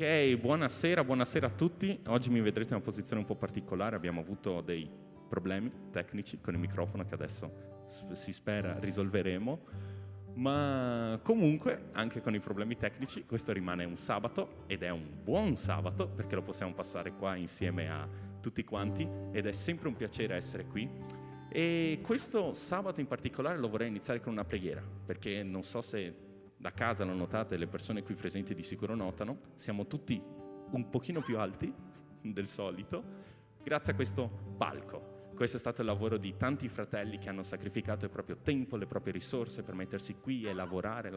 Ok, buonasera a tutti. Oggi mi vedrete in una posizione un po' particolare, abbiamo avuto dei problemi tecnici con il microfono che adesso si spera risolveremo, ma comunque anche con i problemi tecnici questo rimane un sabato ed è un buon sabato perché lo possiamo passare qua insieme a tutti quanti ed è sempre un piacere essere qui. E questo sabato in particolare lo vorrei iniziare con una preghiera, perché non so se da casa lo notate, le persone qui presenti di sicuro notano, siamo tutti un pochino più alti del solito, grazie a questo palco. Questo è stato il lavoro di tanti fratelli che hanno sacrificato il proprio tempo, le proprie risorse per mettersi qui e lavorare,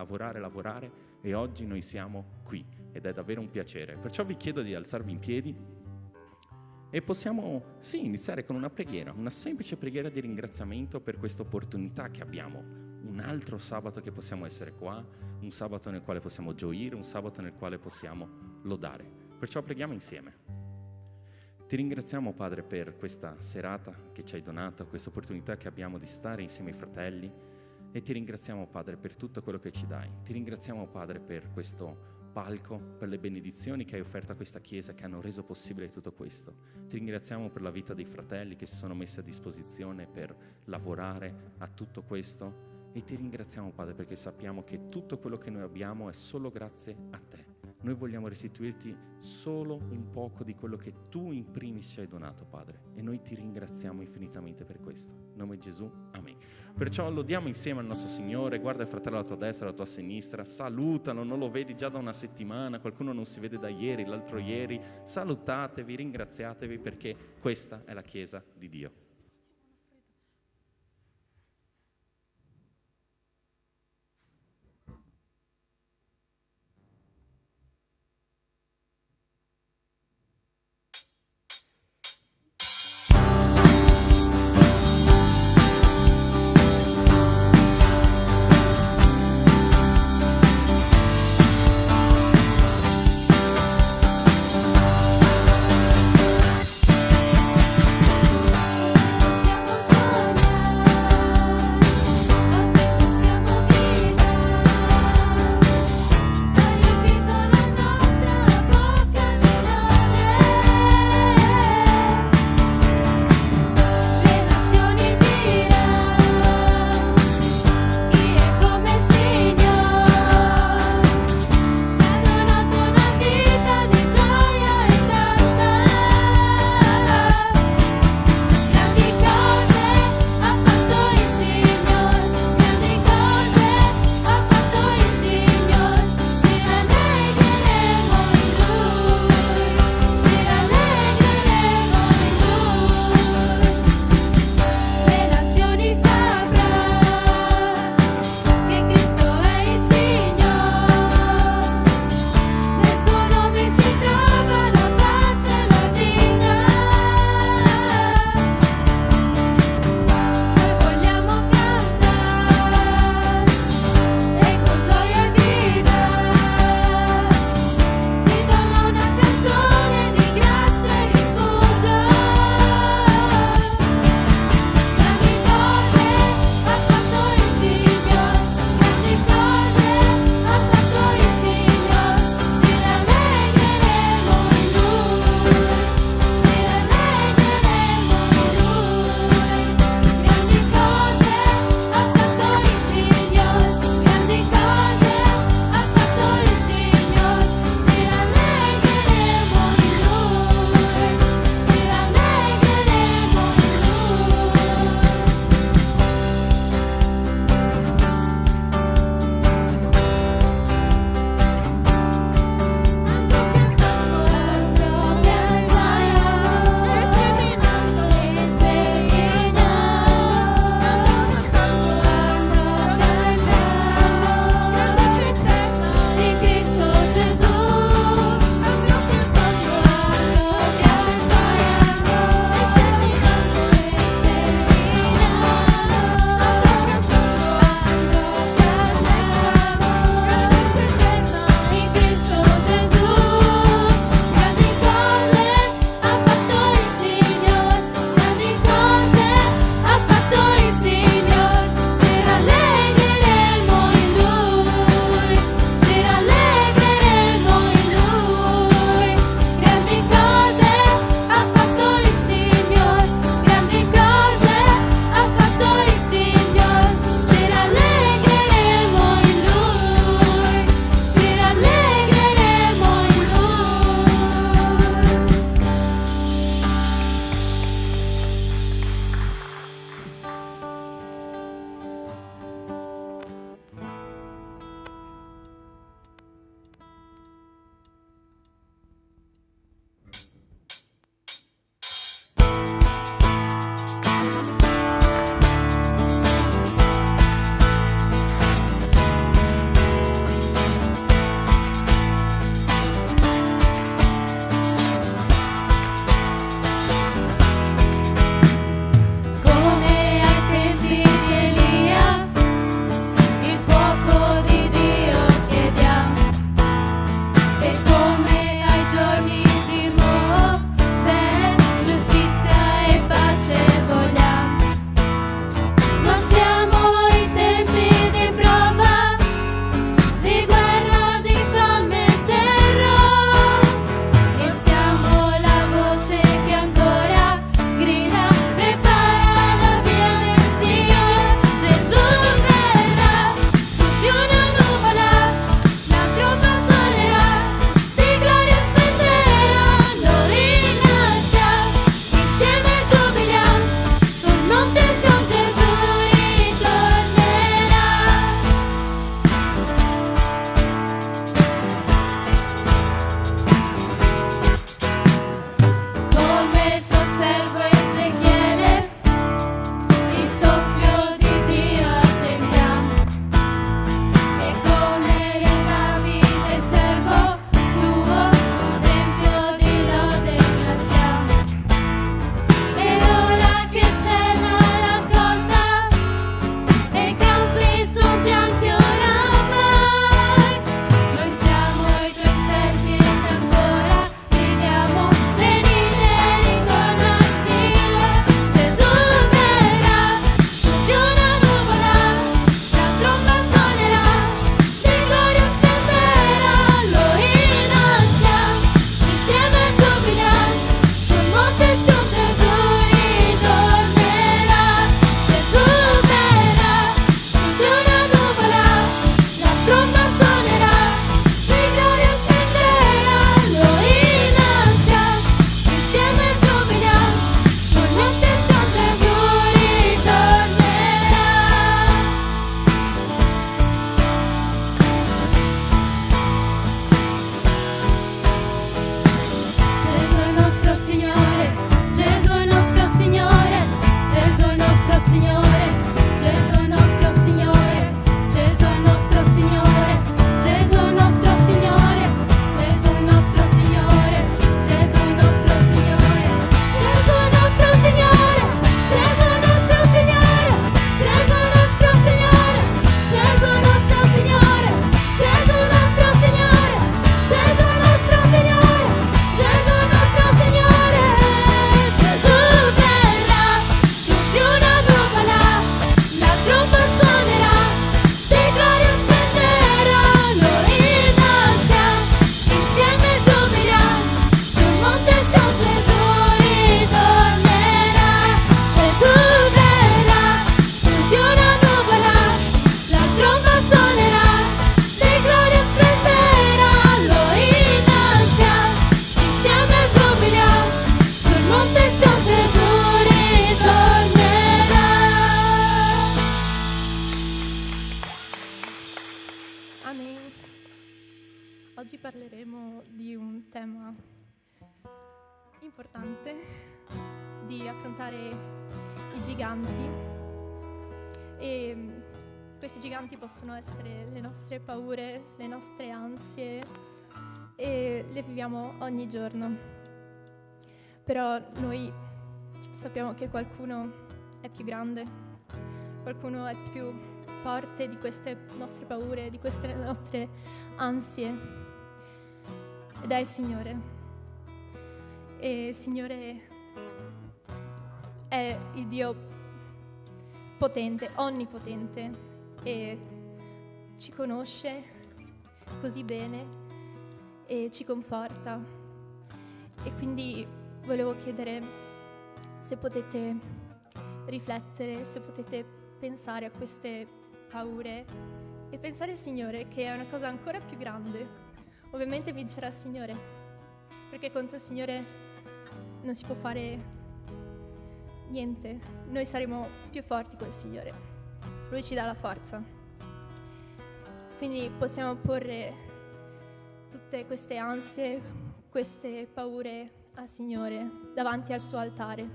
e oggi noi siamo qui ed è davvero un piacere. Perciò vi chiedo di alzarvi in piedi e possiamo, iniziare con una preghiera, una semplice preghiera di ringraziamento per questa opportunità che abbiamo. Un altro sabato che possiamo essere qua, un sabato nel quale possiamo gioire, un sabato nel quale possiamo lodare. Perciò preghiamo insieme. Ti ringraziamo, Padre, per questa serata che ci hai donato, questa opportunità che abbiamo di stare insieme ai fratelli e ti ringraziamo, Padre, per tutto quello che ci dai. Ti ringraziamo, Padre, per questo palco, per le benedizioni che hai offerto a questa Chiesa che hanno reso possibile tutto questo. Ti ringraziamo per la vita dei fratelli che si sono messi a disposizione per lavorare a tutto questo. E ti ringraziamo, Padre, perché sappiamo che tutto quello che noi abbiamo è solo grazie a te. Noi vogliamo restituirti solo un poco di quello che tu in primis ci hai donato, Padre. E noi ti ringraziamo infinitamente per questo. In nome di Gesù, amen. Perciò lodiamo insieme al nostro Signore. Guarda il fratello alla tua destra, alla tua sinistra. Salutalo, non lo vedi già da una settimana. Qualcuno non si vede da ieri, l'altro ieri. Salutatevi, ringraziatevi perché questa è la Chiesa di Dio. Oggi parleremo di un tema importante, di affrontare i giganti. E questi giganti possono essere le nostre paure, le nostre ansie, e le viviamo ogni giorno. Però noi sappiamo che qualcuno è più grande, qualcuno è più forte di queste nostre paure, di queste nostre ansie, ed è il Signore. E il Signore è il Dio potente, onnipotente, e ci conosce così bene e ci conforta. E quindi volevo chiedere se potete riflettere, se potete pensare a queste paure e pensare al Signore, che è una cosa ancora più grande. Ovviamente vincerà il Signore, perché contro il Signore non si può fare niente. Noi saremo più forti col Signore. Lui ci dà la forza. Quindi possiamo porre tutte queste ansie, queste paure al Signore davanti al suo altare.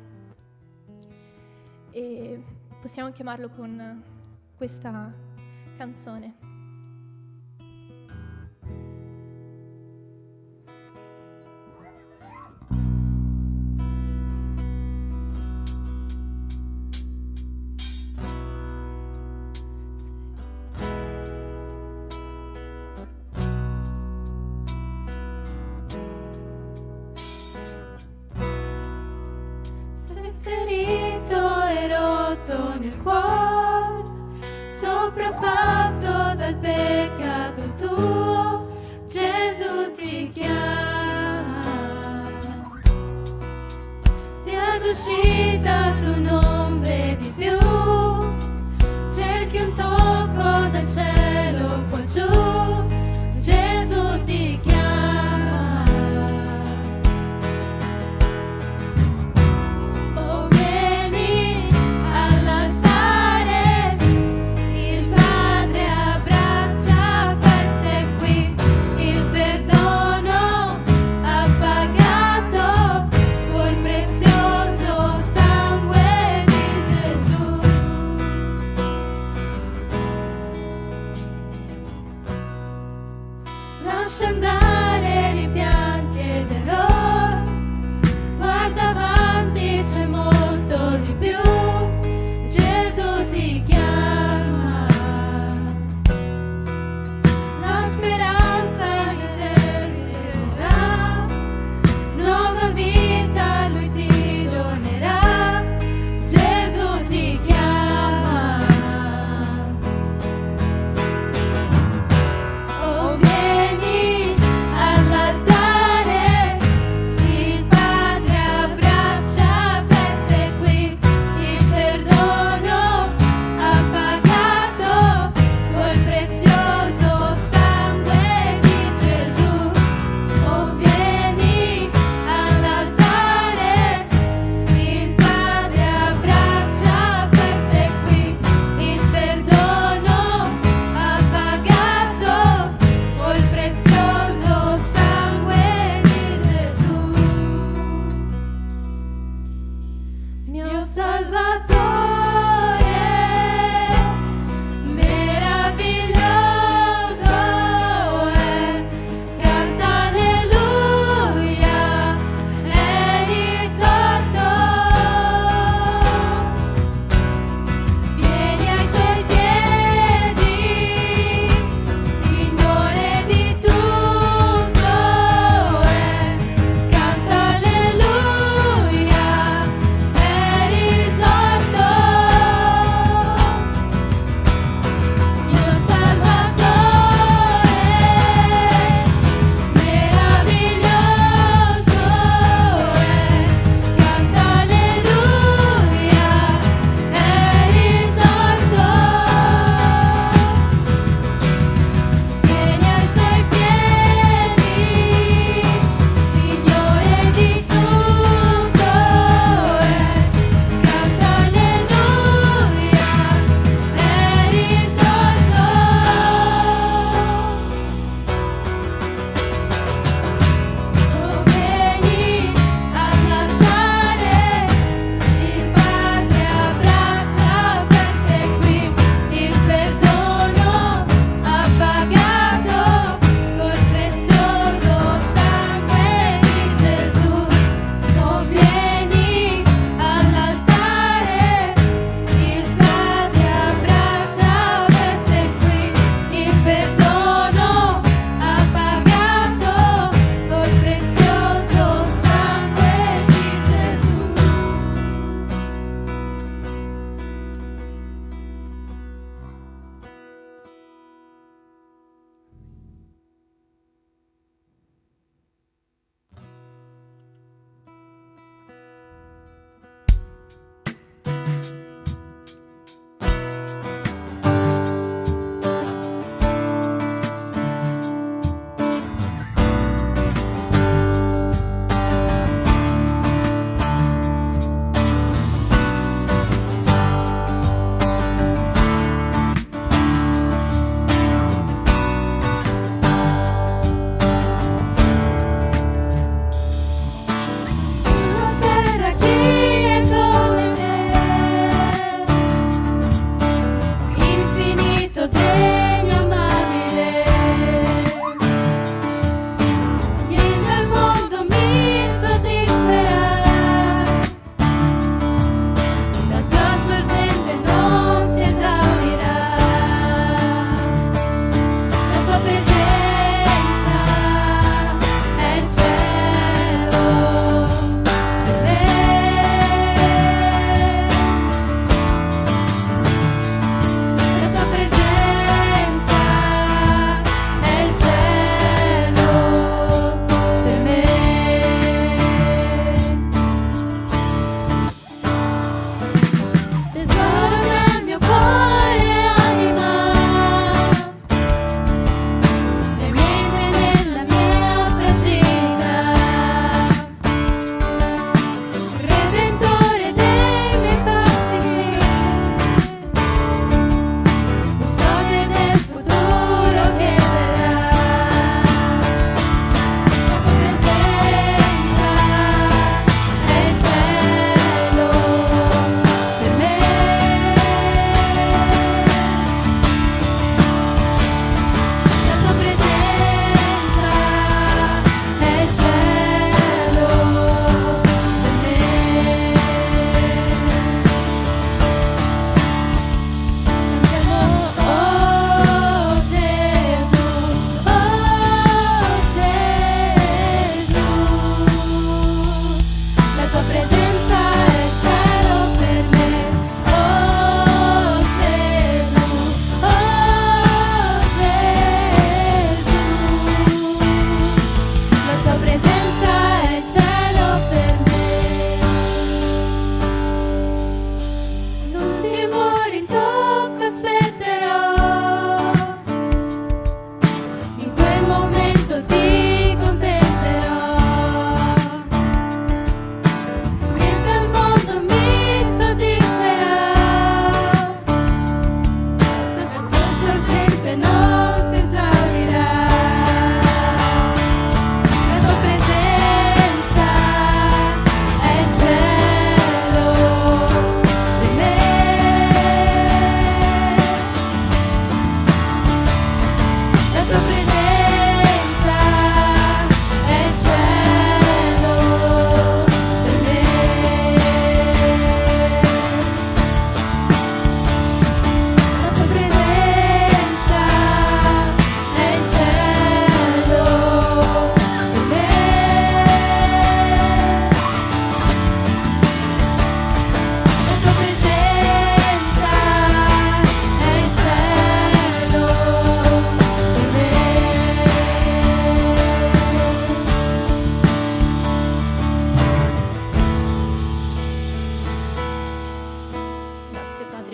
E possiamo chiamarlo con questa canzone. Ferito e rotto nel cuore, sopraffatto dal peccato tuo, Gesù ti chiama. Via d'uscita tu non vedi più, cerchi un tocco dal cielo qua giù, Gesù ti chiama. All'altare il Padre abbraccia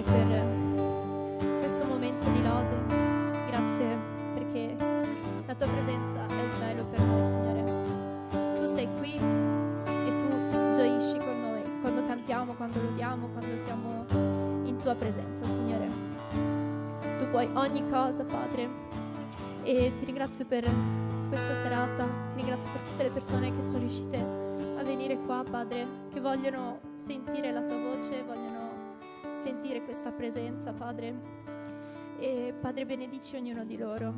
per questo momento di lode. Grazie perché la tua presenza è il cielo per noi, Signore. Tu sei qui e tu gioisci con noi quando cantiamo, quando lodiamo, quando siamo in tua presenza, Signore. Tu puoi ogni cosa, Padre, e ti ringrazio per questa serata, ti ringrazio per tutte le persone che sono riuscite a venire qua, Padre, che vogliono sentire la tua voce, vogliono sentire questa presenza, Padre. E Padre, benedici ognuno di loro,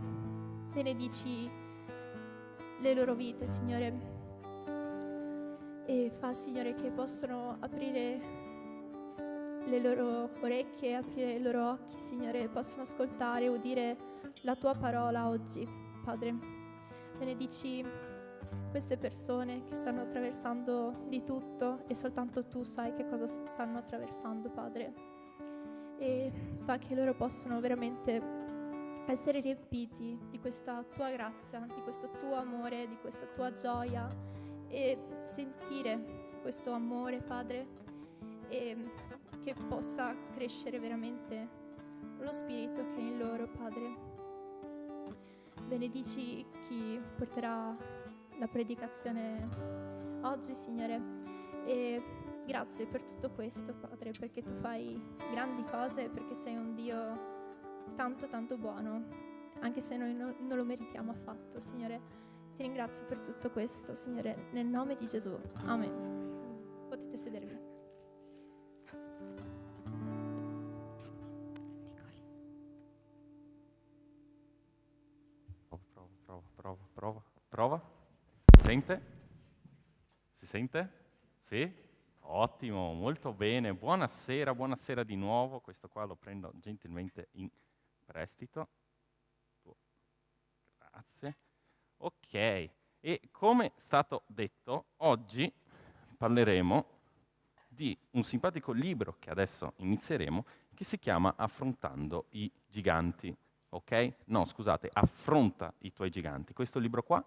benedici le loro vite, Signore, e fa, Signore, che possano aprire le loro orecchie, aprire i loro occhi, Signore, e possano ascoltare e udire la tua parola oggi, Padre. Benedici queste persone che stanno attraversando di tutto e soltanto tu sai che cosa stanno attraversando, Padre. E fa che loro possano veramente essere riempiti di questa tua grazia, di questo tuo amore, di questa tua gioia, e sentire questo amore, Padre, e che possa crescere veramente lo spirito che è in loro, Padre. Benedici chi porterà la predicazione oggi, Signore, e grazie per tutto questo, Padre, perché tu fai grandi cose, perché sei un Dio tanto tanto buono, anche se noi non lo meritiamo affatto, Signore. Ti ringrazio per tutto questo, Signore, nel nome di Gesù. Amen. Potete sedervi. Prova. Sente? Si sente? Sì? Ottimo, molto bene. Buonasera di nuovo. Questo qua lo prendo gentilmente in prestito. Grazie. Ok, e come è stato detto, oggi parleremo di un simpatico libro che adesso inizieremo, che si chiama Affrontando i giganti. Ok? No, scusate, Affronta i tuoi giganti. Questo libro qua,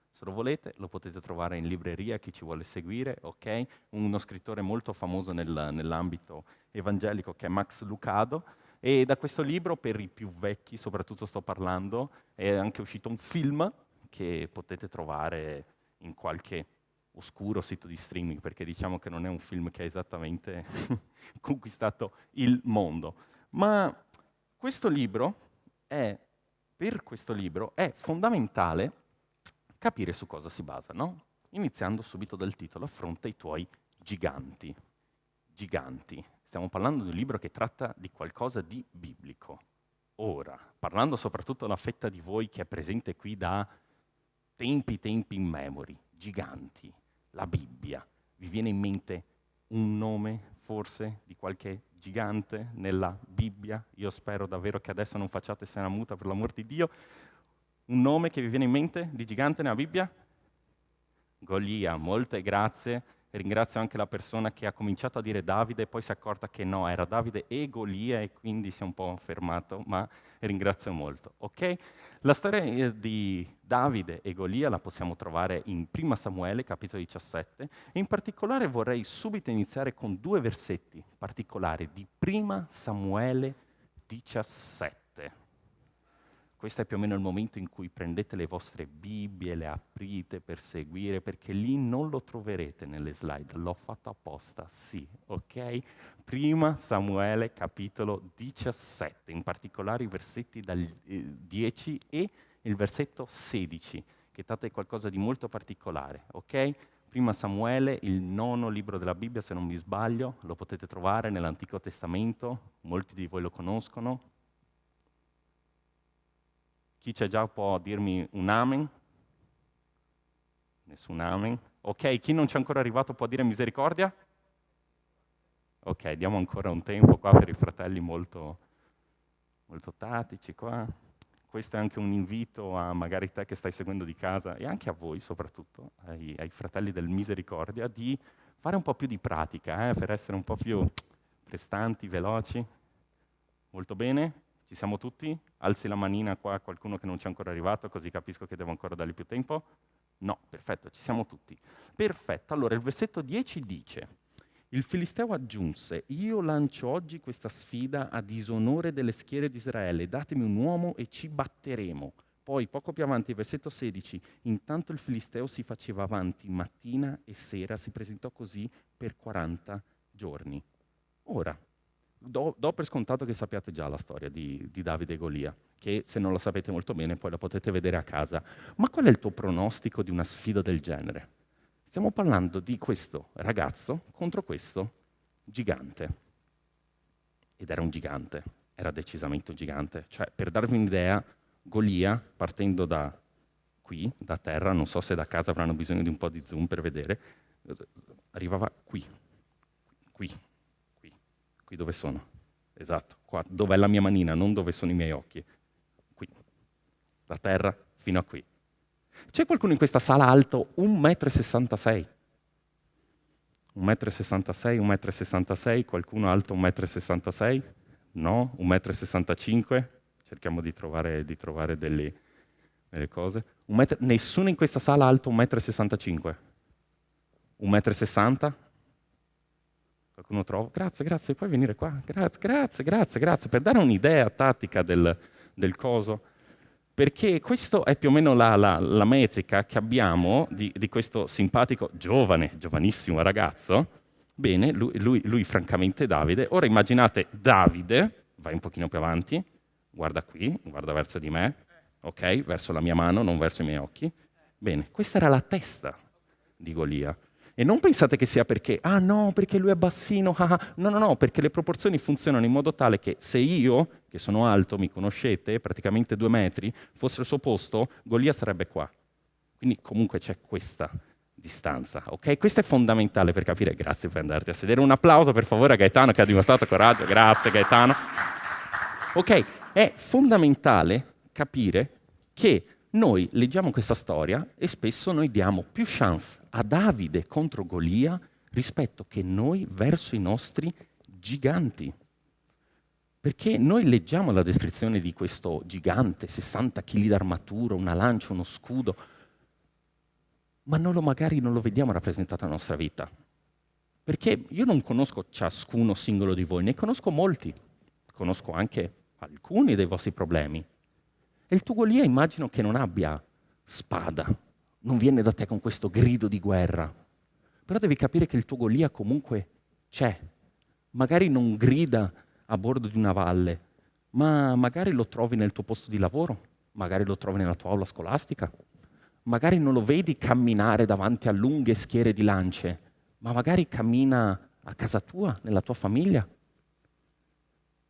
se lo volete, lo potete trovare in libreria, chi ci vuole seguire, ok? Uno scrittore molto famoso nell'ambito evangelico che è Max Lucado, e da questo libro, per i più vecchi soprattutto sto parlando, è anche uscito un film che potete trovare in qualche oscuro sito di streaming, perché diciamo che non è un film che ha esattamente conquistato il mondo. Ma per questo libro è fondamentale capire su cosa si basa, no? Iniziando subito dal titolo, Affronta i tuoi giganti. Giganti. Stiamo parlando di un libro che tratta di qualcosa di biblico. Ora, parlando soprattutto alla fetta di voi che è presente qui da tempi immemori, giganti, la Bibbia, vi viene in mente un nome forse di qualche gigante nella Bibbia? Io spero davvero che adesso non facciate scena muta, per l'amor di Dio. Un nome che vi viene in mente di gigante nella Bibbia? Golia, molte grazie. Ringrazio anche la persona che ha cominciato a dire Davide e poi si è accorta che no, era Davide e Golia e quindi si è un po' fermato, ma ringrazio molto. Ok? La storia di Davide e Golia la possiamo trovare in 1 Samuele, capitolo 17, e in particolare vorrei subito iniziare con 2 versetti particolari di 1 Samuele 17. Questo è più o meno il momento in cui prendete le vostre Bibbie, le aprite per seguire, perché lì non lo troverete nelle slide, l'ho fatto apposta, sì, ok? 1 Samuele capitolo 17, in particolare i versetti dal 10 e il versetto 16, che tratti qualcosa di molto particolare, ok? 1 Samuele, il 9° libro della Bibbia, se non mi sbaglio, lo potete trovare nell'Antico Testamento, molti di voi lo conoscono. Chi c'è già può dirmi un amen? Nessun amen. Ok, chi non c'è ancora arrivato può dire misericordia? Ok, diamo ancora un tempo qua per i fratelli molto tattici qua. Questo è anche un invito a magari te che stai seguendo di casa e anche a voi soprattutto, ai fratelli del misericordia, di fare un po' più di pratica, per essere un po' più prestanti, veloci. Molto bene? Ci siamo tutti? Alzi la manina qua, qualcuno che non c'è ancora arrivato, così capisco che devo ancora dargli più tempo. No, perfetto, ci siamo tutti. Perfetto, allora il versetto 10 dice: Il Filisteo aggiunse: io lancio oggi questa sfida a disonore delle schiere di Israele, datemi un uomo e ci batteremo. Poi, poco più avanti, versetto 16, intanto il Filisteo si faceva avanti mattina e sera, si presentò così per 40 giorni. Ora, do per scontato che sappiate già la storia di Davide e Golia, che se non la sapete molto bene poi la potete vedere a casa. Ma qual è il tuo pronostico di una sfida del genere? Stiamo parlando di questo ragazzo contro questo gigante. Ed era un gigante, era decisamente un gigante. Cioè, per darvi un'idea, Golia, partendo da qui, da terra, non so se da casa avranno bisogno di un po' di zoom per vedere, arrivava qui dove sono. Esatto, qua, dove è la mia manina, non dove sono i miei occhi. Qui, da terra fino a qui. C'è qualcuno in questa sala alto 1,66 m? 1,66 m, 1,66 m, qualcuno alto 1,66 m? No? 1,65 m? Cerchiamo di trovare delle cose. Nessuno in questa sala alto 1,65 m? 1,60 m? Qualcuno trova? Grazie, puoi venire qua. Grazie, per dare un'idea tattica del coso. Perché questo è più o meno la metrica che abbiamo di questo simpatico giovanissimo ragazzo. Bene, lui francamente Davide. Ora immaginate Davide, vai un pochino più avanti, guarda qui, guarda verso di me, ok? Verso la mia mano, non verso i miei occhi. Bene, questa era la testa di Golia. E non pensate che sia perché lui è bassino, no, perché le proporzioni funzionano in modo tale che se io, che sono alto, mi conoscete, praticamente 2 metri, fosse al suo posto, Golia sarebbe qua. Quindi comunque c'è questa distanza, ok? Questo è fondamentale per capire. Grazie per andarti a sedere. Un applauso per favore a Gaetano che ha dimostrato coraggio. Grazie Gaetano. Ok, è fondamentale capire che noi leggiamo questa storia e spesso noi diamo più chance a Davide contro Golia rispetto che noi verso i nostri giganti. Perché noi leggiamo la descrizione di questo gigante, 60 kg d'armatura, una lancia, uno scudo, ma magari non lo vediamo rappresentato nella nostra vita. Perché io non conosco ciascuno singolo di voi, ne conosco molti. Conosco anche alcuni dei vostri problemi. E il tuo Golia immagino che non abbia spada, non viene da te con questo grido di guerra. Però devi capire che il tuo Golia comunque c'è. Magari non grida a bordo di una valle, ma magari lo trovi nel tuo posto di lavoro, magari lo trovi nella tua aula scolastica, magari non lo vedi camminare davanti a lunghe schiere di lance, ma magari cammina a casa tua, nella tua famiglia.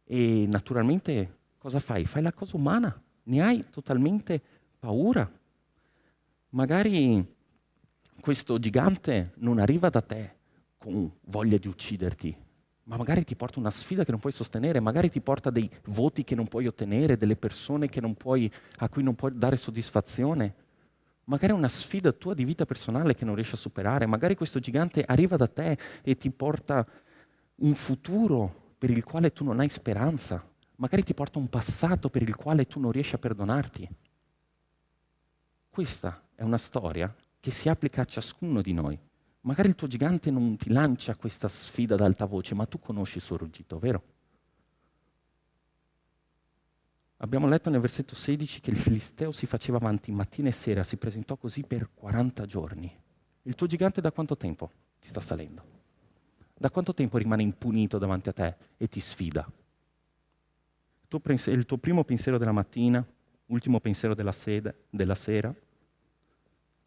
E naturalmente cosa fai? Fai la cosa umana. Ne hai totalmente paura. Magari questo gigante non arriva da te con voglia di ucciderti, ma magari ti porta una sfida che non puoi sostenere, magari ti porta dei voti che non puoi ottenere, delle persone a cui non puoi dare soddisfazione, magari una sfida tua di vita personale che non riesci a superare, magari questo gigante arriva da te e ti porta un futuro per il quale tu non hai speranza. Magari ti porta un passato per il quale tu non riesci a perdonarti. Questa è una storia che si applica a ciascuno di noi. Magari il tuo gigante non ti lancia questa sfida ad alta voce, ma tu conosci il suo ruggito, vero? Abbiamo letto nel versetto 16 che il Filisteo si faceva avanti mattina e sera, si presentò così per 40 giorni. Il tuo gigante da quanto tempo ti sta salendo? Da quanto tempo rimane impunito davanti a te e ti sfida? Il tuo primo pensiero della mattina, ultimo pensiero della sera,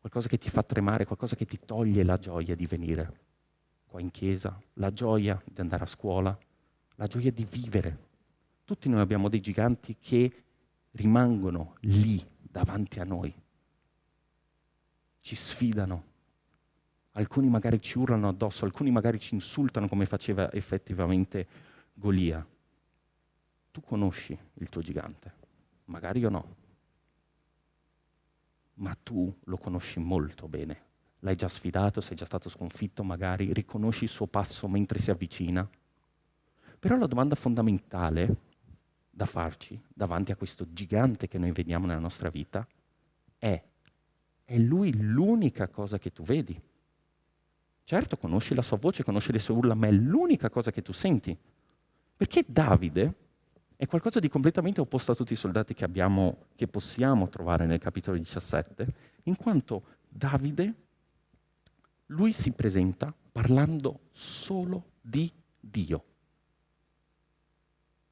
qualcosa che ti fa tremare, qualcosa che ti toglie la gioia di venire qua in chiesa, la gioia di andare a scuola, la gioia di vivere. Tutti noi abbiamo dei giganti che rimangono lì davanti a noi, ci sfidano. Alcuni magari ci urlano addosso, alcuni magari ci insultano come faceva effettivamente Golia. Tu conosci il tuo gigante, magari io no, ma tu lo conosci molto bene. L'hai già sfidato, sei già stato sconfitto, magari riconosci il suo passo mentre si avvicina. Però la domanda fondamentale da farci davanti a questo gigante che noi vediamo nella nostra vita è lui l'unica cosa che tu vedi? Certo, conosci la sua voce, conosci le sue urla, ma è l'unica cosa che tu senti. Perché Davide è qualcosa di completamente opposto a tutti i soldati che possiamo trovare nel capitolo 17, in quanto Davide, lui si presenta parlando solo di Dio.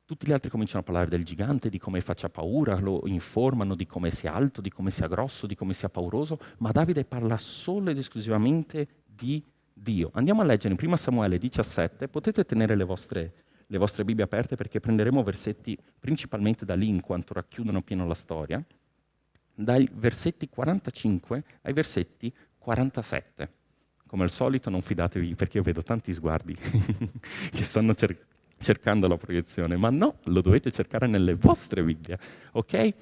Tutti gli altri cominciano a parlare del gigante, di come faccia paura, lo informano di come sia alto, di come sia grosso, di come sia pauroso, ma Davide parla solo ed esclusivamente di Dio. Andiamo a leggere in 1 Samuele 17, potete tenere le vostre Bibbie aperte perché prenderemo versetti principalmente da lì in quanto racchiudono pieno la storia, dai versetti 45 ai versetti 47. Come al solito non fidatevi perché io vedo tanti sguardi che stanno cercando la proiezione, ma no, lo dovete cercare nelle vostre Bibbie, ok?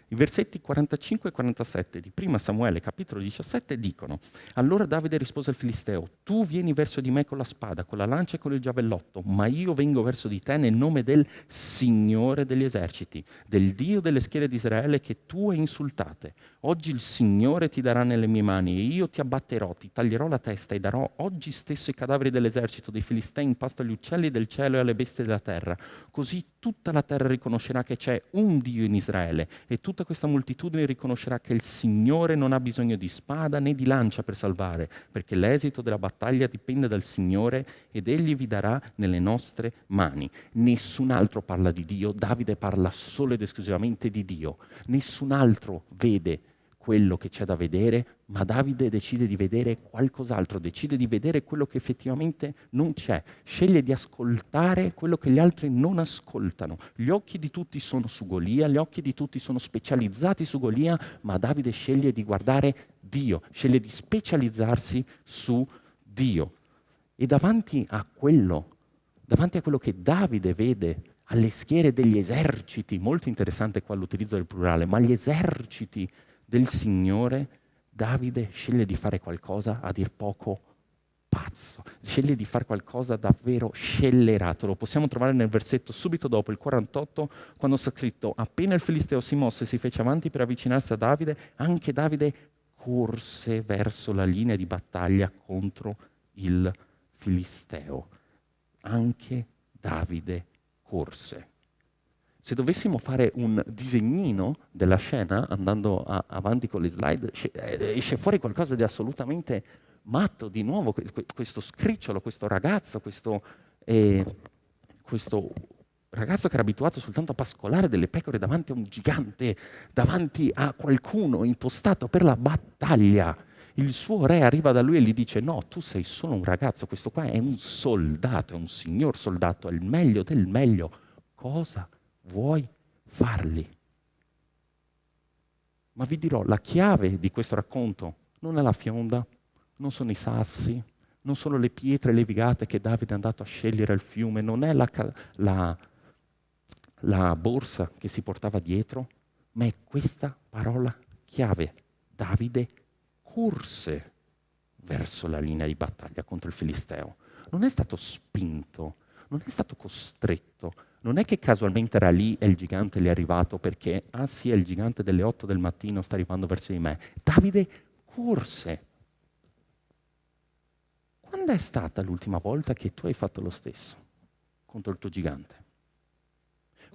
I versetti 45 e 47 di 1 Samuele, capitolo 17, dicono: allora Davide rispose al Filisteo: tu vieni verso di me con la spada, con la lancia e con il giavellotto, ma io vengo verso di te nel nome del Signore degli eserciti, del Dio delle schiere di Israele che tu hai insultate. Oggi il Signore ti darà nelle mie mani e io ti abbatterò, ti taglierò la testa e darò oggi stesso i cadaveri dell'esercito dei Filistei in pasto agli uccelli del cielo e alle bestie della terra. Così tutta la terra riconoscerà che c'è un Dio in Israele e tutta questa moltitudine riconoscerà che il Signore non ha bisogno di spada né di lancia per salvare, perché l'esito della battaglia dipende dal Signore ed Egli vi darà nelle nostre mani. Nessun altro parla di Dio, Davide parla solo ed esclusivamente di Dio. Nessun altro vede quello che c'è da vedere, ma Davide decide di vedere qualcos'altro, decide di vedere quello che effettivamente non c'è, sceglie di ascoltare quello che gli altri non ascoltano. Gli occhi di tutti sono su Golia, gli occhi di tutti sono specializzati su Golia, ma Davide sceglie di guardare Dio, sceglie di specializzarsi su Dio. E davanti a quello che Davide vede, alle schiere degli eserciti, molto interessante qua l'utilizzo del plurale, ma gli eserciti del Signore, Davide sceglie di fare qualcosa a dir poco pazzo, sceglie di fare qualcosa davvero scellerato. Lo possiamo trovare nel versetto subito dopo, il 48, quando sta scritto: appena il Filisteo si mosse e si fece avanti per avvicinarsi a Davide, anche Davide corse verso la linea di battaglia contro il Filisteo. Anche Davide corse. Se dovessimo fare un disegnino della scena, andando avanti con le slide, esce fuori qualcosa di assolutamente matto. Di nuovo questo scricciolo, questo ragazzo ragazzo che era abituato soltanto a pascolare delle pecore davanti a un gigante, davanti a qualcuno impostato per la battaglia. Il suo re arriva da lui e gli dice: no, tu sei solo un ragazzo, questo qua è un soldato, è un signor soldato, è il meglio del meglio. Cosa vuoi fargli? Ma vi dirò, la chiave di questo racconto non è la fionda, non sono i sassi, non sono le pietre levigate che Davide è andato a scegliere al fiume, non è la borsa che si portava dietro, ma è questa parola chiave. Davide corse verso la linea di battaglia contro il Filisteo. Non è stato spinto, non è stato costretto, non è che casualmente era lì e il gigante gli è arrivato perché, ah sì, è il gigante delle 8 del mattino, sta arrivando verso di me. Davide corse. Quando è stata l'ultima volta che tu hai fatto lo stesso contro il tuo gigante?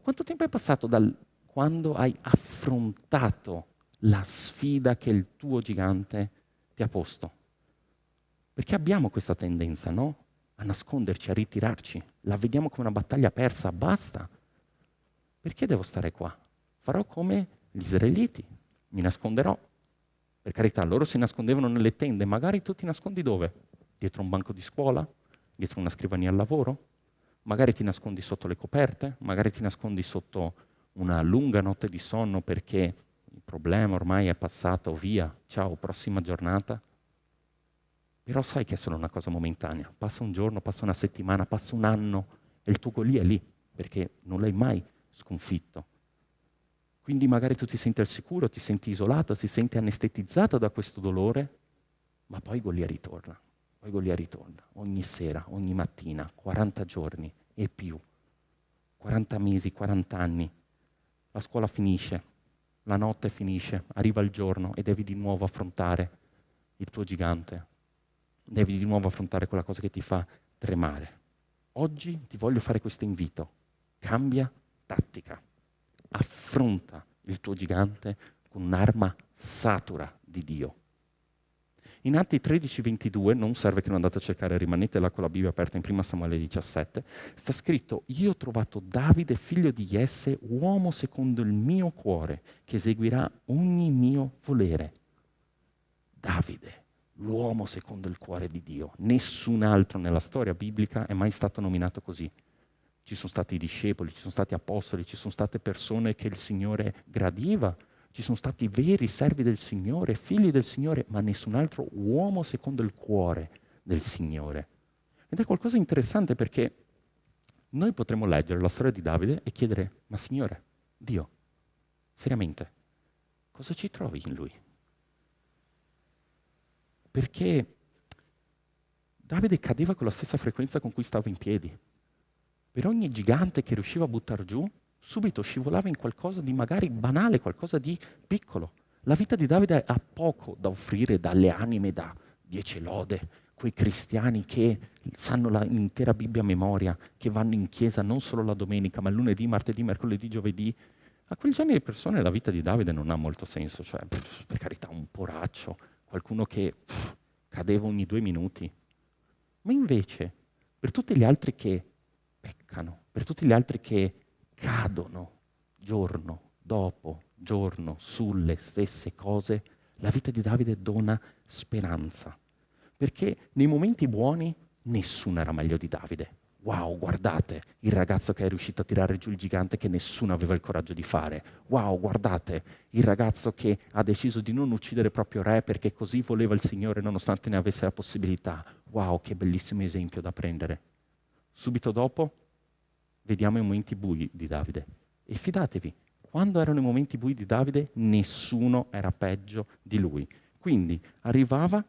Quanto tempo è passato dal quando hai affrontato la sfida che il tuo gigante ti ha posto? Perché abbiamo questa tendenza, no? A nasconderci, a ritirarci. La vediamo come una battaglia persa, basta. Perché devo stare qua? Farò come gli israeliti, mi nasconderò. Per carità, loro si nascondevano nelle tende, magari tu ti nascondi dove? Dietro un banco di scuola? Dietro una scrivania al lavoro? Magari ti nascondi sotto le coperte? Magari ti nascondi sotto una lunga notte di sonno perché il problema ormai è passato, via, ciao, prossima giornata. Però sai che è solo una cosa momentanea. Passa un giorno, passa una settimana, passa un anno e il tuo Golia è lì, perché non l'hai mai sconfitto. Quindi magari tu ti senti al sicuro, ti senti isolato, ti senti anestetizzato da questo dolore, ma poi Golia ritorna. Poi Golia ritorna, ogni sera, ogni mattina, 40 giorni e più. 40 mesi, 40 anni. La scuola finisce, la notte finisce, arriva il giorno e devi di nuovo affrontare il tuo gigante. devi di nuovo affrontare quella cosa che ti fa tremare. Oggi ti voglio fare questo invito. Cambia tattica. Affronta il tuo gigante con un'arma satura di Dio. In Atti 13:22, non serve che lo andate a cercare, rimanete là con la Bibbia aperta in 1 Samuele 17, sta scritto: io ho trovato Davide, figlio di Jesse, uomo secondo il mio cuore, che eseguirà ogni mio volere. Davide, l'uomo secondo il cuore di Dio. Nessun altro nella storia biblica è mai stato nominato così. Ci sono stati discepoli, ci sono stati apostoli, ci sono state persone che il Signore gradiva, ci sono stati veri servi del Signore, figli del Signore, ma nessun altro uomo secondo il cuore del Signore. Ed è qualcosa di interessante, perché noi potremmo leggere la storia di Davide e chiedere: ma Signore, Dio, seriamente, cosa ci trovi in lui? Perché Davide cadeva con la stessa frequenza con cui stava in piedi. Per ogni gigante che riusciva a buttare giù, subito scivolava in qualcosa di magari banale, qualcosa di piccolo. La vita di Davide ha poco da offrire dalle anime da 10 lode, quei cristiani che sanno l'intera Bibbia a memoria, che vanno in chiesa non solo la domenica, ma lunedì, martedì, mercoledì, giovedì. A quel genere di persone la vita di Davide non ha molto senso, cioè per carità un poraccio, qualcuno che cadeva ogni 2 minuti. Ma invece, per tutti gli altri che peccano, per tutti gli altri che cadono giorno dopo giorno sulle stesse cose, la vita di Davide dona speranza. Perché nei momenti buoni nessuno era meglio di Davide. Wow, guardate il ragazzo che è riuscito a tirare giù il gigante che nessuno aveva il coraggio di fare. Wow, guardate il ragazzo che ha deciso di non uccidere il proprio re perché così voleva il Signore nonostante ne avesse la possibilità. Wow, che bellissimo esempio da prendere. Subito dopo vediamo i momenti bui di Davide. E fidatevi, quando erano i momenti bui di Davide, nessuno era peggio di lui. Quindi arrivava,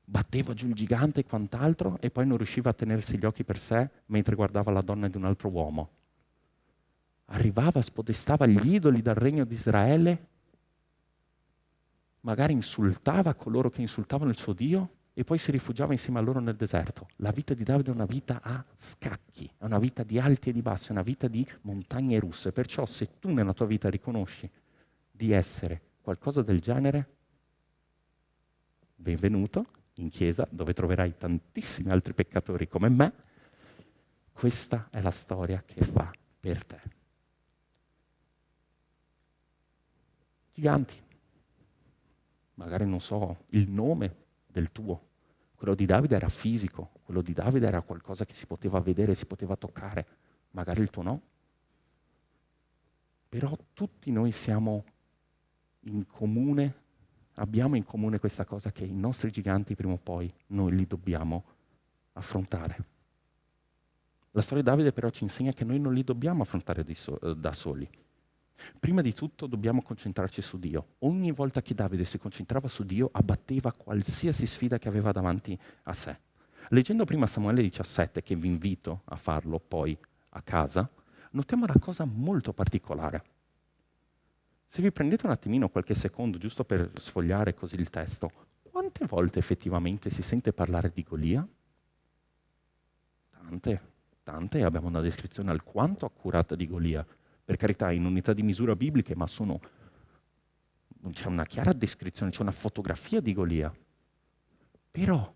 batteva giù il gigante e quant'altro, e poi non riusciva a tenersi gli occhi per sé mentre guardava la donna di un altro uomo. Arrivava, spodestava gli idoli dal regno di Israele, magari insultava coloro che insultavano il suo Dio, e poi si rifugiava insieme a loro nel deserto. La vita di Davide è una vita a scacchi, è una vita di alti e di bassi, è una vita di montagne russe. Perciò se tu nella tua vita riconosci di essere qualcosa del genere, benvenuto in chiesa, dove troverai tantissimi altri peccatori come me. Questa è la storia che fa per te. Giganti, magari non so il nome del tuo. Quello di Davide era fisico, quello di Davide era qualcosa che si poteva vedere, si poteva toccare, magari il tuo no. Però tutti noi siamo in comune, abbiamo in comune questa cosa, che i nostri giganti prima o poi noi li dobbiamo affrontare. La storia di Davide però ci insegna che noi non li dobbiamo affrontare da soli. Prima di tutto dobbiamo concentrarci su Dio. Ogni volta che Davide si concentrava su Dio, abbatteva qualsiasi sfida che aveva davanti a sé. Leggendo prima Samuele 17, che vi invito a farlo poi a casa, notiamo una cosa molto particolare. Se vi prendete un attimino qualche secondo, giusto per sfogliare così il testo, quante volte effettivamente si sente parlare di Golia? Tante, abbiamo una descrizione alquanto accurata di Golia. Per carità, in unità di misura bibliche, ma c'è una chiara descrizione, c'è una fotografia di Golia. Però,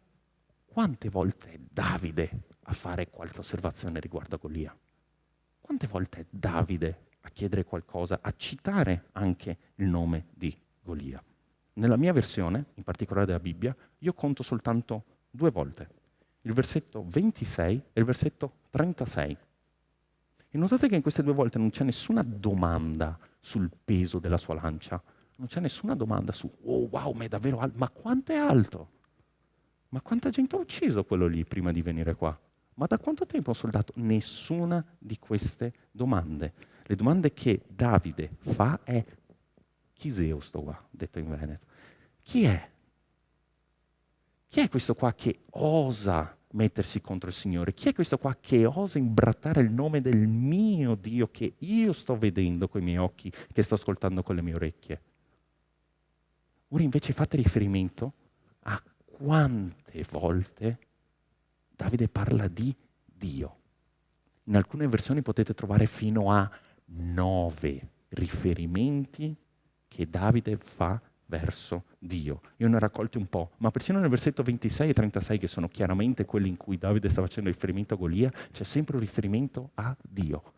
quante volte è Davide a fare qualche osservazione riguardo a Golia? Quante volte è Davide a chiedere qualcosa, a citare anche il nome di Golia? Nella mia versione, in particolare della Bibbia, io conto soltanto 2 volte. Il versetto 26 e il versetto 36. E notate che in queste 2 volte non c'è nessuna domanda sul peso della sua lancia, non c'è nessuna domanda su «Oh wow, ma è davvero alto, ma quanto è alto? Ma quanta gente ha ucciso quello lì prima di venire qua? Ma da quanto tempo è un soldato?» Nessuna di queste domande. Le domande che Davide fa è «Chi Zeus sto qua?» detto in Veneto. Chi è? Chi è questo qua che osa mettersi contro il Signore? Chi è questo qua che osa imbrattare il nome del mio Dio che io sto vedendo con i miei occhi, che sto ascoltando con le mie orecchie? Ora invece fate riferimento a quante volte Davide parla di Dio. In alcune versioni potete trovare fino a 9 riferimenti che Davide fa verso Dio. Io ne ho raccolti un po', ma persino nel versetto 26 e 36, che sono chiaramente quelli in cui Davide sta facendo riferimento a Golia, c'è sempre un riferimento a Dio.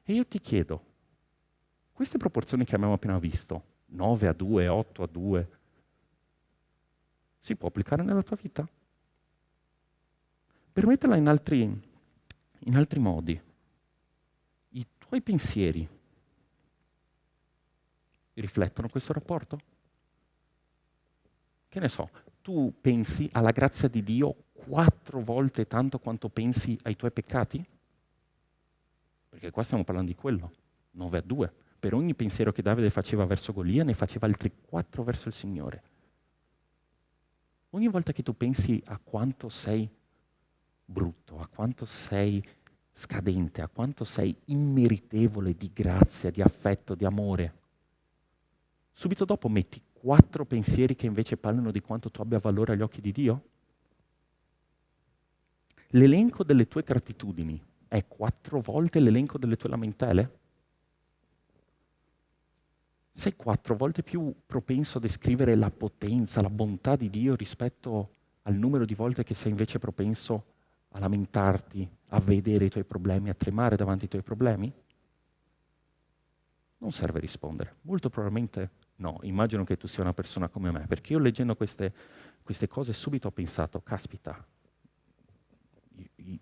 E io ti chiedo, queste proporzioni che abbiamo appena visto, 9 a 2, 8 a 2, si può applicare nella tua vita? Per metterla in altri modi, i tuoi pensieri riflettono questo rapporto? Che ne so, tu pensi alla grazia di Dio 4 volte tanto quanto pensi ai tuoi peccati? Perché qua stiamo parlando di quello, 9 a 2. Per ogni pensiero che Davide faceva verso Golia, ne faceva altri 4 verso il Signore. Ogni volta che tu pensi a quanto sei brutto, a quanto sei scadente, a quanto sei immeritevole di grazia, di affetto, di amore, subito dopo metti 4 pensieri che invece parlano di quanto tu abbia valore agli occhi di Dio? L'elenco delle tue gratitudini è 4 volte l'elenco delle tue lamentele? Sei 4 volte più propenso a descrivere la potenza, la bontà di Dio rispetto al numero di volte che sei invece propenso a lamentarti, a vedere i tuoi problemi, a tremare davanti ai tuoi problemi? Non serve rispondere. Molto probabilmente no. Immagino che tu sia una persona come me, perché io leggendo queste cose subito ho pensato, caspita,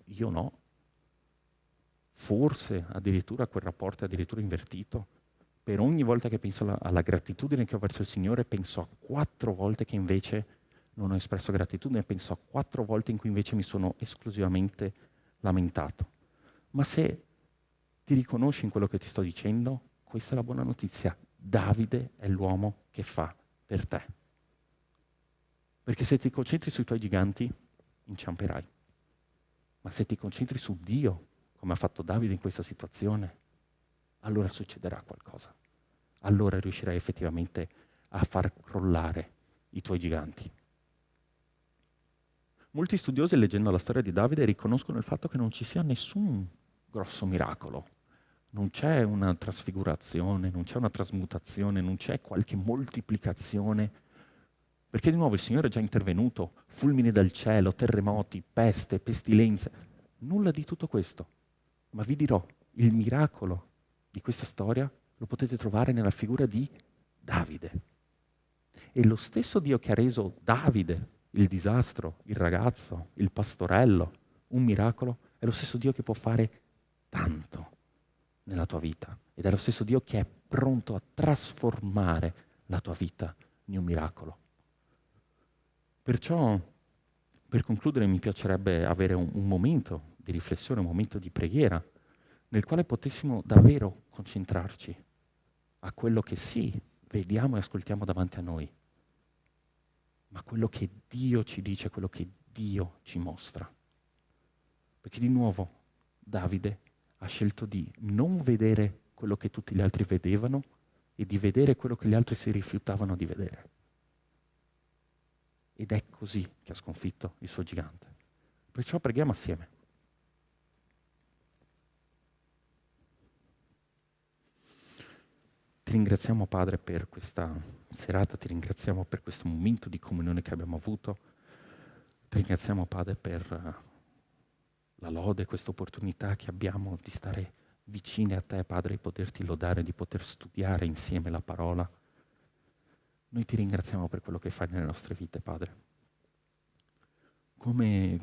io no. Forse addirittura quel rapporto è addirittura invertito. Per ogni volta che penso alla gratitudine che ho verso il Signore, penso a 4 volte che invece non ho espresso gratitudine, penso a 4 volte in cui invece mi sono esclusivamente lamentato. Ma se ti riconosci in quello che ti sto dicendo, questa è la buona notizia. Davide è l'uomo che fa per te. Perché se ti concentri sui tuoi giganti, inciamperai. Ma se ti concentri su Dio, come ha fatto Davide in questa situazione, allora succederà qualcosa. Allora riuscirai effettivamente a far crollare i tuoi giganti. Molti studiosi, leggendo la storia di Davide, riconoscono il fatto che non ci sia nessun grosso miracolo. Non c'è una trasfigurazione, non c'è una trasmutazione, non c'è qualche moltiplicazione. Perché di nuovo il Signore è già intervenuto, fulmini dal cielo, terremoti, peste, pestilenze. Nulla di tutto questo. Ma vi dirò, il miracolo di questa storia lo potete trovare nella figura di Davide. E lo stesso Dio che ha reso Davide il disastro, il ragazzo, il pastorello, un miracolo, è lo stesso Dio che può fare tanto nella tua vita. Ed è lo stesso Dio che è pronto a trasformare la tua vita in un miracolo. Perciò, per concludere, mi piacerebbe avere un momento di riflessione, un momento di preghiera, nel quale potessimo davvero concentrarci a quello che sì, vediamo e ascoltiamo davanti a noi, ma quello che Dio ci dice, quello che Dio ci mostra. Perché di nuovo Davide ha scelto di non vedere quello che tutti gli altri vedevano e di vedere quello che gli altri si rifiutavano di vedere. Ed è così che ha sconfitto il suo gigante. Perciò preghiamo assieme. Ti ringraziamo, Padre, per questa serata, ti ringraziamo per questo momento di comunione che abbiamo avuto. Ti ringraziamo, Padre, per la lode, questa opportunità che abbiamo di stare vicini a te, Padre, di poterti lodare, di poter studiare insieme la parola. Noi ti ringraziamo per quello che fai nelle nostre vite, Padre. Come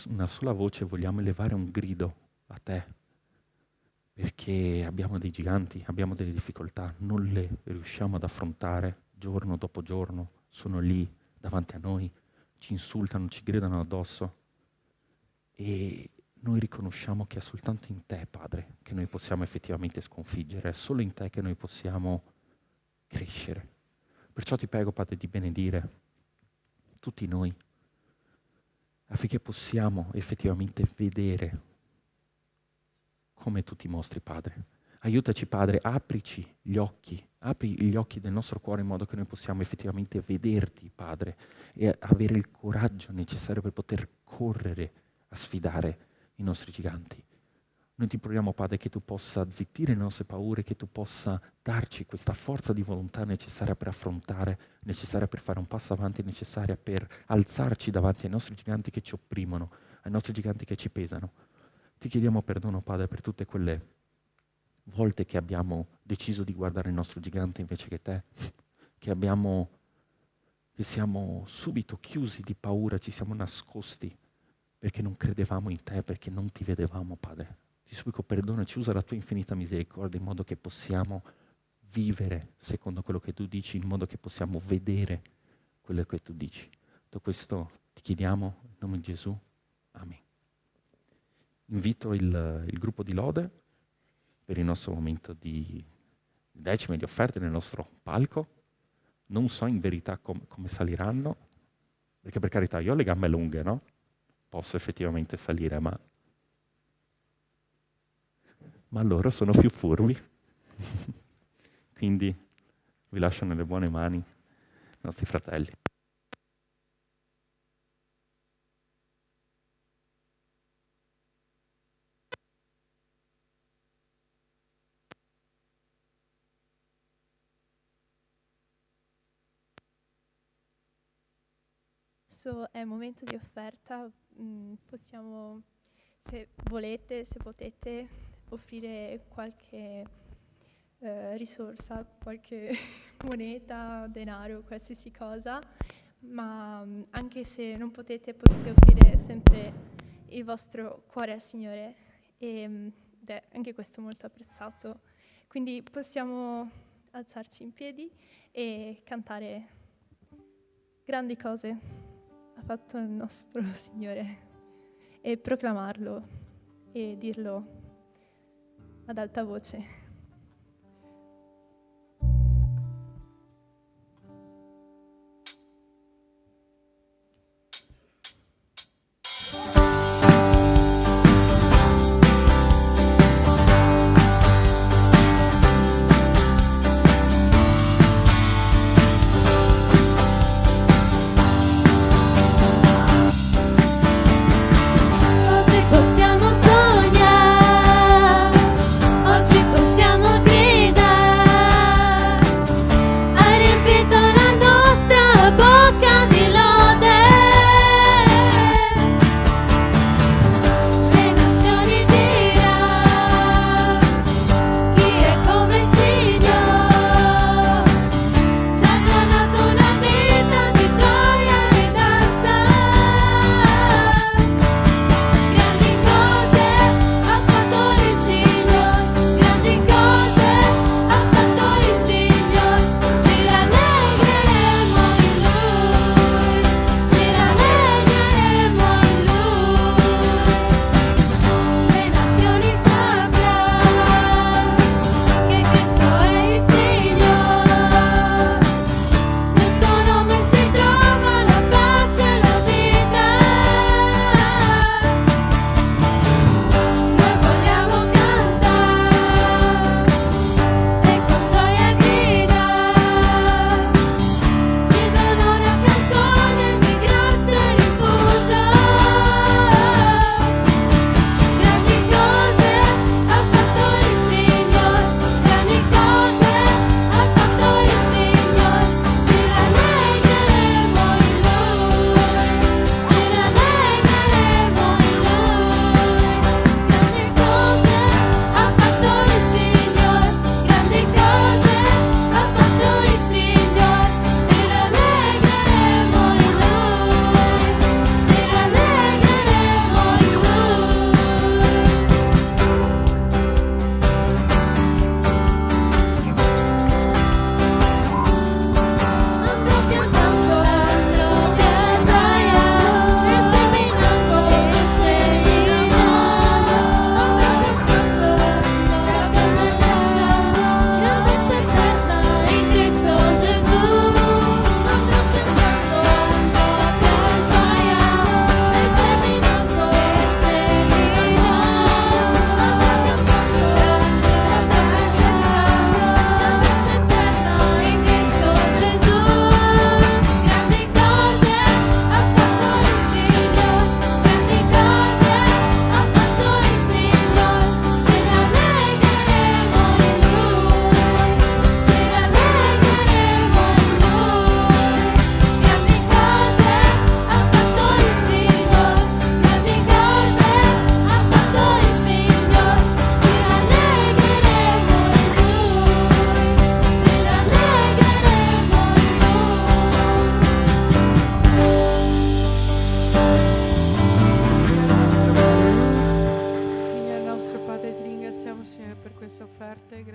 una sola voce vogliamo elevare un grido a te, perché abbiamo dei giganti, abbiamo delle difficoltà, non le riusciamo ad affrontare giorno dopo giorno, sono lì davanti a noi, ci insultano, ci gridano addosso e noi riconosciamo che è soltanto in te, Padre, che noi possiamo effettivamente sconfiggere, è solo in te che noi possiamo crescere. Perciò ti prego, Padre, di benedire tutti noi, affinché possiamo effettivamente vedere come tu ti mostri, Padre. Aiutaci, Padre, aprici gli occhi Apri gli occhi del nostro cuore in modo che noi possiamo effettivamente vederti, Padre, e avere il coraggio necessario per poter correre a sfidare i nostri giganti. Noi ti preghiamo, Padre, che tu possa zittire le nostre paure, che tu possa darci questa forza di volontà necessaria per affrontare, necessaria per fare un passo avanti, necessaria per alzarci davanti ai nostri giganti che ci opprimono, ai nostri giganti che ci pesano. Ti chiediamo perdono, Padre, per tutte quelle volte che abbiamo deciso di guardare il nostro gigante invece che te, che siamo subito chiusi di paura, ci siamo nascosti perché non credevamo in te, perché non ti vedevamo, Padre. Ti supplico perdonaci, usa la tua infinita misericordia in modo che possiamo vivere secondo quello che tu dici, in modo che possiamo vedere quello che tu dici. Tutto questo ti chiediamo in nome di Gesù. Amen. Invito il gruppo di lode per il nostro momento di decime, di offerte nel nostro palco. Non so in verità come saliranno, perché per carità io ho le gambe lunghe, no? Posso effettivamente salire, ma loro sono più furbi. Quindi vi lascio nelle buone mani i nostri fratelli. Adesso è il momento di offerta, possiamo, se volete, se potete, offrire qualche risorsa, qualche moneta, denaro, qualsiasi cosa, ma anche se non potete offrire sempre il vostro cuore al Signore ed è anche questo molto apprezzato. Quindi possiamo alzarci in piedi e cantare grandi cose ha fatto il nostro Signore e proclamarlo e dirlo ad alta voce. Oggi possiamo sognare, oggi possiamo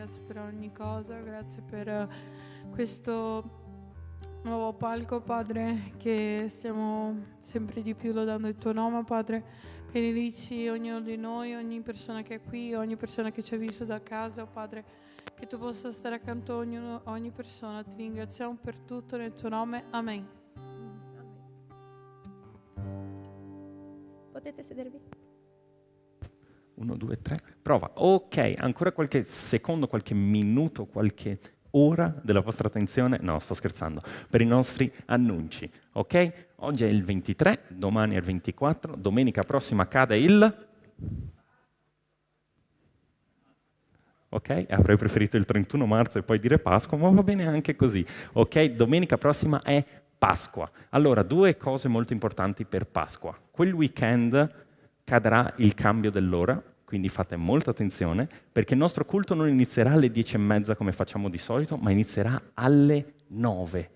grazie per ogni cosa, grazie per questo nuovo palco, Padre, che stiamo sempre di più lodando il tuo nome, Padre. Benedici ognuno di noi, ogni persona che è qui, ogni persona che ci ha visto da casa, Padre, che tu possa stare accanto a ogni persona. Ti ringraziamo per tutto nel tuo nome, amen. Potete sedervi. 1, 2, 3, prova. Ok, ancora qualche secondo, qualche minuto, qualche ora della vostra attenzione, no, sto scherzando, per i nostri annunci, ok? Oggi è il 23, domani è il 24, domenica prossima cade il... Ok, avrei preferito il 31 marzo e poi dire Pasqua, ma va bene anche così, ok? Domenica prossima è Pasqua. Allora, 2 cose molto importanti per Pasqua. Quel weekend cadrà il cambio dell'ora, quindi fate molta attenzione, perché il nostro culto non inizierà alle 10:30 come facciamo di solito, ma inizierà alle 9.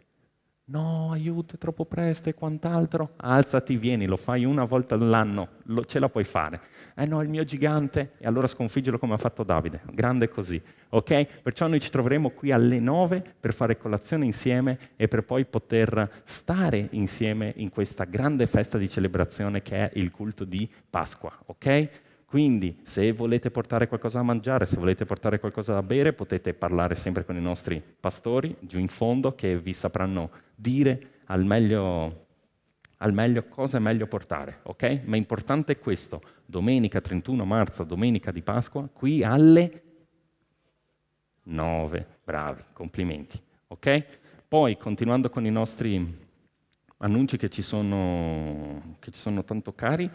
No, aiuto, è troppo presto e quant'altro. Alzati, vieni, lo fai una volta all'anno, ce la puoi fare. No, il mio gigante, e allora sconfiggilo come ha fatto Davide, grande così, ok? Perciò noi ci troveremo qui alle 9 per fare colazione insieme e per poi poter stare insieme in questa grande festa di celebrazione che è il culto di Pasqua, ok? Quindi se volete portare qualcosa da mangiare, se volete portare qualcosa da bere, potete parlare sempre con i nostri pastori giù in fondo che vi sapranno dire al meglio cosa è meglio portare, ok? Ma importante è questo, domenica 31 marzo, domenica di Pasqua, qui alle 9, bravi, complimenti, ok? Poi continuando con i nostri annunci che ci sono tanto cari,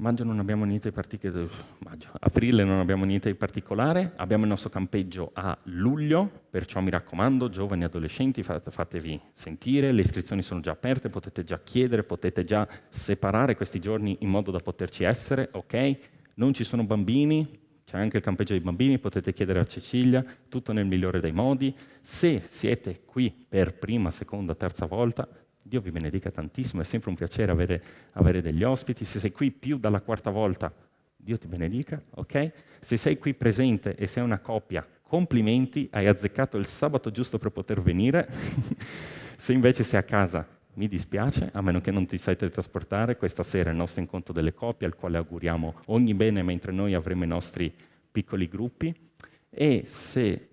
maggio non abbiamo niente di particolare, aprile non abbiamo niente di particolare, abbiamo il nostro campeggio a luglio, perciò mi raccomando, giovani e adolescenti, fatevi sentire, le iscrizioni sono già aperte, potete già chiedere, potete già separare questi giorni in modo da poterci essere, ok? Non ci sono bambini, c'è anche il campeggio dei bambini, potete chiedere a Cecilia, tutto nel migliore dei modi. Se siete qui per prima, seconda, terza volta, Dio vi benedica tantissimo, è sempre un piacere avere degli ospiti. Se sei qui più dalla quarta volta, Dio ti benedica, ok? Se sei qui presente e sei una coppia, complimenti, hai azzeccato il sabato giusto per poter venire. Se invece sei a casa, mi dispiace, a meno che non ti sai teletrasportare, questa sera è il nostro incontro delle coppie, al quale auguriamo ogni bene mentre noi avremo i nostri piccoli gruppi. E se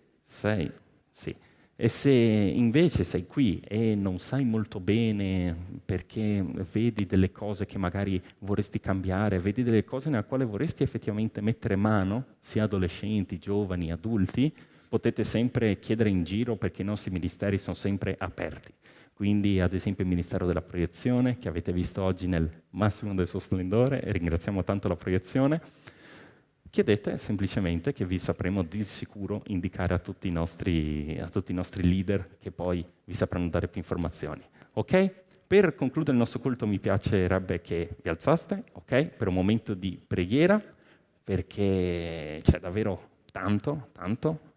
invece sei qui e non sai molto bene perché vedi delle cose che magari vorresti cambiare, vedi delle cose nelle quali vorresti effettivamente mettere mano, sia adolescenti, giovani, adulti, potete sempre chiedere in giro perché i nostri ministeri sono sempre aperti. Quindi ad esempio il Ministero della Proiezione, che avete visto oggi nel massimo del suo splendore, e ringraziamo tanto la proiezione, chiedete semplicemente che vi sapremo di sicuro indicare a tutti i nostri leader che poi vi sapranno dare più informazioni. Ok? Per concludere il nostro culto mi piacerebbe che vi alzaste, ok? Per un momento di preghiera, perché c'è davvero tanto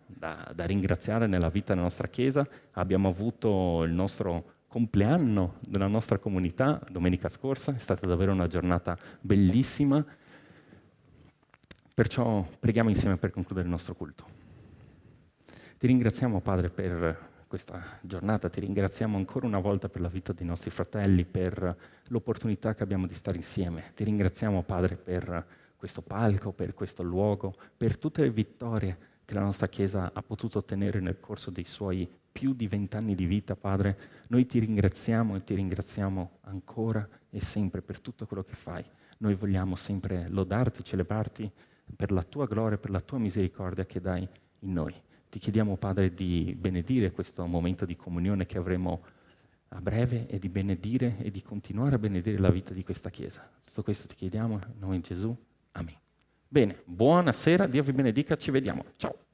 da ringraziare nella vita della nostra Chiesa. Abbiamo avuto il nostro compleanno della nostra comunità domenica scorsa, è stata davvero una giornata bellissima. Perciò preghiamo insieme per concludere il nostro culto. Ti ringraziamo, Padre, per questa giornata, ti ringraziamo ancora una volta per la vita dei nostri fratelli, per l'opportunità che abbiamo di stare insieme. Ti ringraziamo, Padre, per questo palco, per questo luogo, per tutte le vittorie che la nostra Chiesa ha potuto ottenere nel corso dei suoi più di 20 anni di vita, Padre. Noi ti ringraziamo e ti ringraziamo ancora e sempre per tutto quello che fai. Noi vogliamo sempre lodarti, celebrarti, per la tua gloria, per la tua misericordia che dai in noi. Ti chiediamo, Padre, di benedire questo momento di comunione che avremo a breve e di benedire e di continuare a benedire la vita di questa Chiesa. Tutto questo ti chiediamo in nome di Gesù. Amen. Bene, buonasera, Dio vi benedica, ci vediamo. Ciao.